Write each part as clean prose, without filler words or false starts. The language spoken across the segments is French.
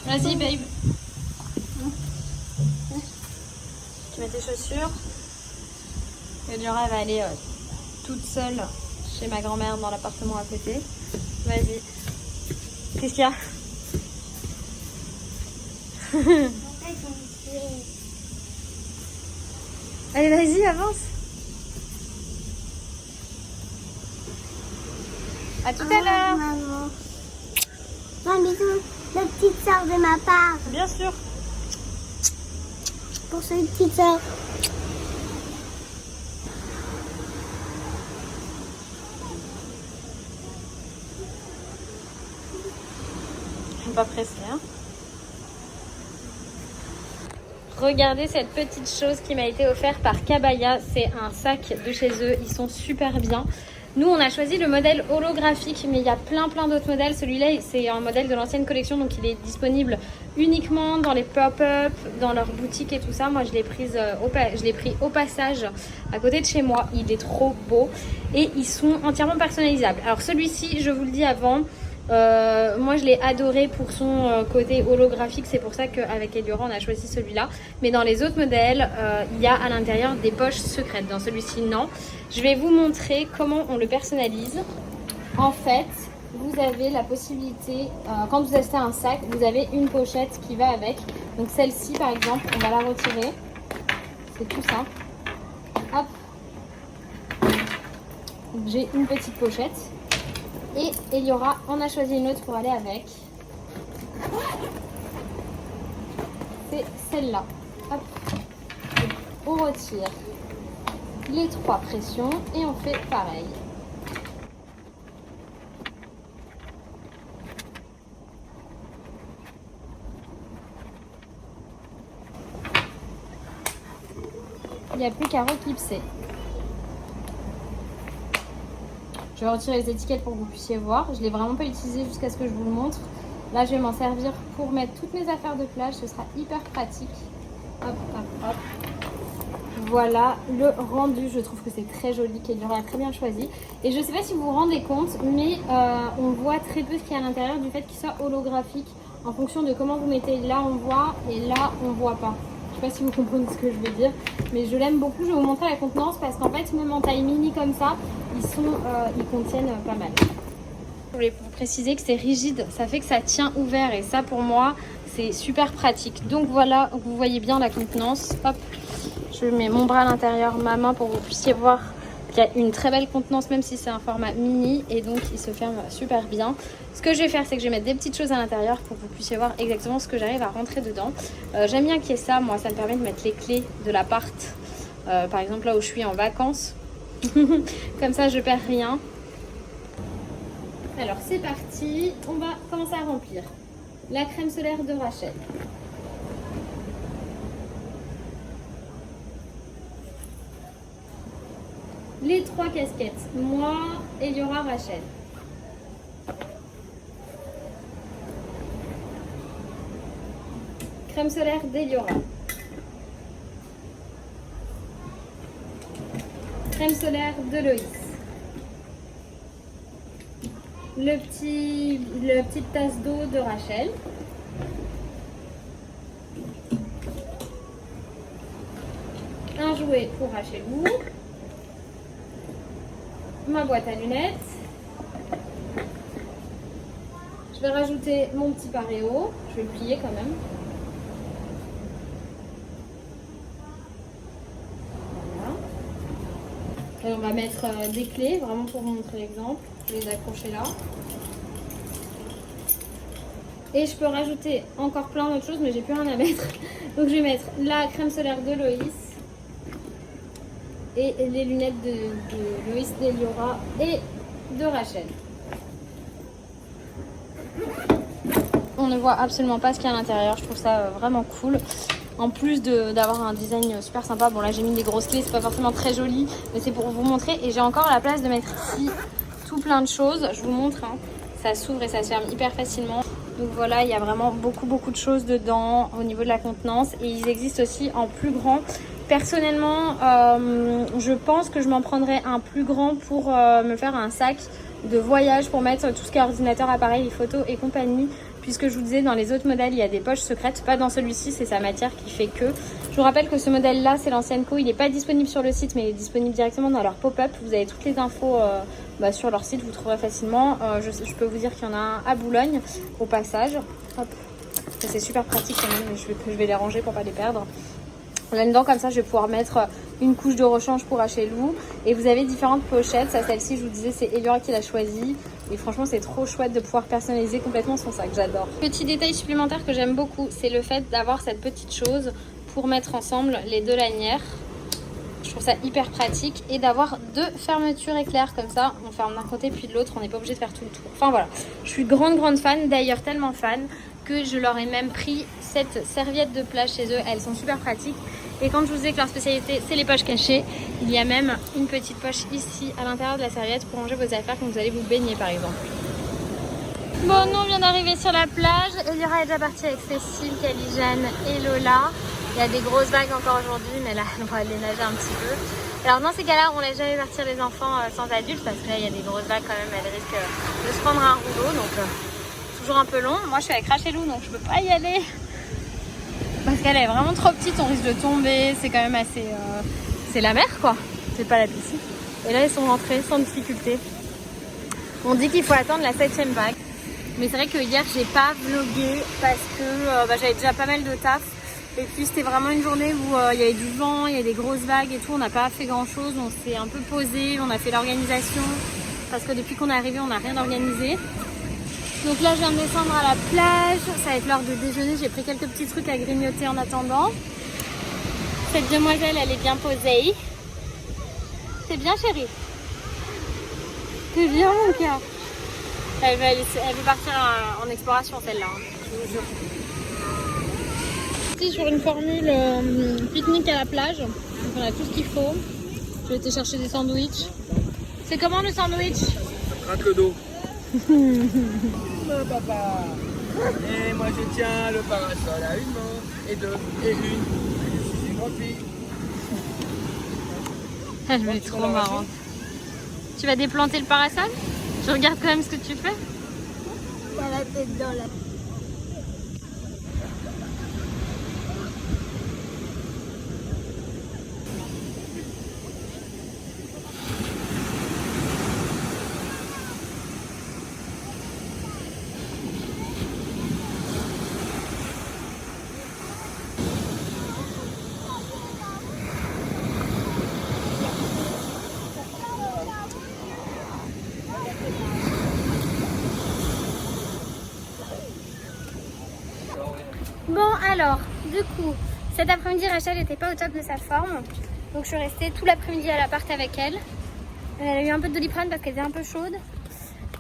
Vas-y, babe. Tu mets tes chaussures. Et Laura va aller toute seule chez ma grand-mère dans l'appartement à côté. Vas-y. Qu'est-ce qu'il y a? Allez, vas-y, avance. À tout à l'heure. Maman. Un bisou, la petite soeur de ma part. Bien sûr. Pour cette petite soeur. Je suis pas pressée, hein. Regardez cette petite chose qui m'a été offerte par Kabaya. C'est un sac de chez eux. Ils sont super bien. Nous, on a choisi le modèle holographique, mais il y a plein d'autres modèles. Celui-là, c'est un modèle de l'ancienne collection, donc il est disponible uniquement dans les pop-up, dans leurs boutiques et tout ça. Moi, je l'ai pris au passage à côté de chez moi. Il est trop beau et ils sont entièrement personnalisables. Alors celui-ci, je vous le dis avant, moi je l'ai adoré pour son côté holographique, c'est pour ça qu'avec Eliora on a choisi celui-là. Mais dans les autres modèles, il y a à l'intérieur des poches secrètes. Dans celui-ci, non. Je vais vous montrer comment on le personnalise. En fait, vous avez la possibilité, quand vous achetez un sac, vous avez une pochette qui va avec. Donc celle-ci par exemple, on va la retirer. C'est tout simple. Hop. J'ai une petite pochette. Et Eliora en a choisi une autre pour aller avec. C'est celle-là. Hop. On retire les 3 pressions et on fait pareil. Il n'y a plus qu'à reclipser. Je vais retirer les étiquettes pour que vous puissiez voir. Je ne l'ai vraiment pas utilisé jusqu'à ce que je vous le montre. Là, je vais m'en servir pour mettre toutes mes affaires de plage. Ce sera hyper pratique. Hop, hop, hop. Voilà le rendu. Je trouve que c'est très joli, qu'Eliora a très bien choisi. Et je ne sais pas si vous vous rendez compte, mais on voit très peu ce qu'il y a à l'intérieur du fait qu'il soit holographique. En fonction de comment vous mettez, là on voit et là on ne voit pas. Je ne sais pas si vous comprenez ce que je veux dire, mais je l'aime beaucoup. Je vais vous montrer la contenance parce qu'en fait, même en taille mini comme ça, ils contiennent pas mal. Je voulais vous préciser que c'est rigide, ça fait que ça tient ouvert et ça pour moi, c'est super pratique. Donc voilà, vous voyez bien la contenance. Hop, je mets mon bras à l'intérieur, ma main pour que vous puissiez voir qu'il y a une très belle contenance même si c'est un format mini et donc il se ferme super bien. Ce que je vais faire, c'est que je vais mettre des petites choses à l'intérieur pour que vous puissiez voir exactement ce que j'arrive à rentrer dedans. J'aime bien qu'il y ait ça, moi ça me permet de mettre les clés de l'appart, par exemple là où je suis en vacances. Comme ça je perds rien. Alors c'est parti, on va commencer à remplir la crème solaire de Rachel. Les 3 casquettes, moi, Eliora, Rachel. Crème solaire d'Eliora. Crème solaire de Loïs. La petite tasse d'eau de Rachel. Un jouet pour Rachelou. Ma boîte à lunettes. Je vais rajouter mon petit paréo. Je vais le plier quand même. Voilà. Et on va mettre des clés, vraiment pour vous montrer l'exemple. Je vais les accrocher là. Et je peux rajouter encore plein d'autres choses, mais j'ai plus rien à mettre. Donc je vais mettre la crème solaire de Loïs. Et les lunettes de Loïs, d'Eliora et de Rachel. On ne voit absolument pas ce qu'il y a à l'intérieur. Je trouve ça vraiment cool. En plus d'avoir un design super sympa. Bon là j'ai mis des grosses clés, c'est pas forcément très joli. Mais c'est pour vous montrer. Et j'ai encore la place de mettre ici tout plein de choses. Je vous montre. Hein. Ça s'ouvre et ça se ferme hyper facilement. Donc voilà, il y a vraiment beaucoup de choses dedans au niveau de la contenance. Et ils existent aussi en plus grand. Personnellement, je pense que je m'en prendrais un plus grand pour me faire un sac de voyage pour mettre tout ce qui est ordinateur, appareil, photos et compagnie. puisque je vous disais dans les autres modèles il y a des poches secrètes, pas dans celui-ci, c'est sa matière qui fait que. Je vous rappelle que ce modèle là c'est l'ancienne Co, il n'est pas disponible sur le site mais il est disponible directement dans leur pop-up. Vous avez toutes les infos sur leur site, vous trouverez facilement. Je peux vous dire qu'il y en a un à Boulogne au passage. Hop. C'est super pratique quand même, mais je vais les ranger pour pas les perdre. Là-dedans, comme ça, je vais pouvoir mettre une couche de rechange pour Hachelou. Et vous avez différentes pochettes. Ça, celle-ci, je vous disais, c'est Eliora qui l'a choisie. Et franchement, c'est trop chouette de pouvoir personnaliser complètement son sac. J'adore. Petit détail supplémentaire que j'aime beaucoup, c'est le fait d'avoir cette petite chose pour mettre ensemble les deux lanières. Je trouve ça hyper pratique. Et d'avoir deux fermetures éclairs comme ça. On ferme d'un côté puis de l'autre. On n'est pas obligé de faire tout le tour. Enfin voilà. Je suis grande fan. D'ailleurs, tellement fan que je leur ai même pris cette serviette de plage chez eux. Elles sont super pratiques. Et quand je vous disais que leur spécialité c'est les poches cachées, il y a même une petite poche ici à l'intérieur de la serviette pour ranger vos affaires quand vous allez vous baigner par exemple. Bon, nous on vient d'arriver sur la plage. Eliora est déjà partie avec Cécile, Caligène et Lola. Il y a des grosses vagues encore aujourd'hui, mais là on va aller nager un petit peu. Alors dans ces cas-là, on laisse jamais partir les enfants sans adultes parce que là il y a des grosses vagues quand même, elles risquent de se prendre un rouleau, donc toujours un peu long. Moi je suis avec Hachelou donc je peux pas y aller. Parce qu'elle est vraiment trop petite, on risque de tomber, c'est quand même assez... c'est la mer quoi, c'est pas la piscine. Et là ils sont rentrés sans difficulté. On dit qu'il faut attendre la 7e vague. Mais c'est vrai que hier j'ai pas vlogué parce que j'avais déjà pas mal de taf. Et puis c'était vraiment une journée où il y avait du vent, il y avait des grosses vagues et tout. On n'a pas fait grand chose, on s'est un peu posé, on a fait l'organisation. Parce que depuis qu'on est arrivé on n'a rien organisé. Donc là je viens de descendre à la plage, ça va être l'heure de déjeuner, j'ai pris quelques petits trucs à grignoter en attendant. Cette demoiselle elle est bien posée. C'est bien chérie. C'est bien mon cœur. Elle veut partir en exploration celle-là, je vous jure. Ici sur une formule pique-nique à la plage, donc on a tout ce qu'il faut. Je vais été chercher des sandwichs. C'est comment le sandwich? Craque d'eau. Papa. Et moi je tiens le parasol à une main et deux et une. Je suis une grande fille. Elle est trop marrante. Tu vas déplanter le parasol? Je regarde quand même ce que tu fais. Il a la tête dans la... Bon alors, du coup, cet après-midi Rachel n'était pas au top de sa forme. Donc je suis restée tout l'après-midi à l'appart avec elle. Elle a eu un peu de Doliprane parce qu'elle était un peu chaude.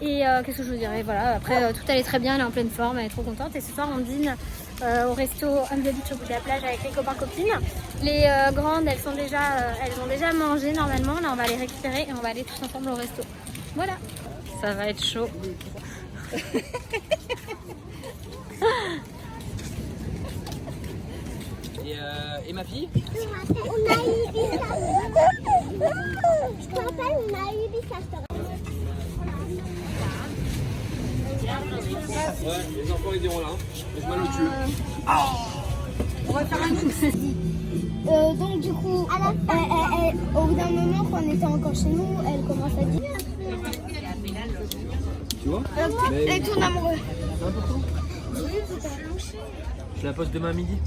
Et qu'est-ce que je vous dirais, voilà, après tout allait très bien, elle est en pleine forme, elle est trop contente. Et ce soir on dîne au resto On the Beach au bout de la plage avec les copains-copines. Les grandes, elles ont déjà mangé normalement. Là on va les récupérer et on va aller tous ensemble au resto. Voilà, ça va être chaud. Et ma fille? Je te rappelle, on a eu des Ouais, les enfants ils diront là, laisse mal au dessus. On va faire un mix. Donc du coup, au bout d'un moment, quand on était encore chez nous, elle commence à dire... Tu vois? Elle tourne amoureux. C'est important. Je la poste demain à midi.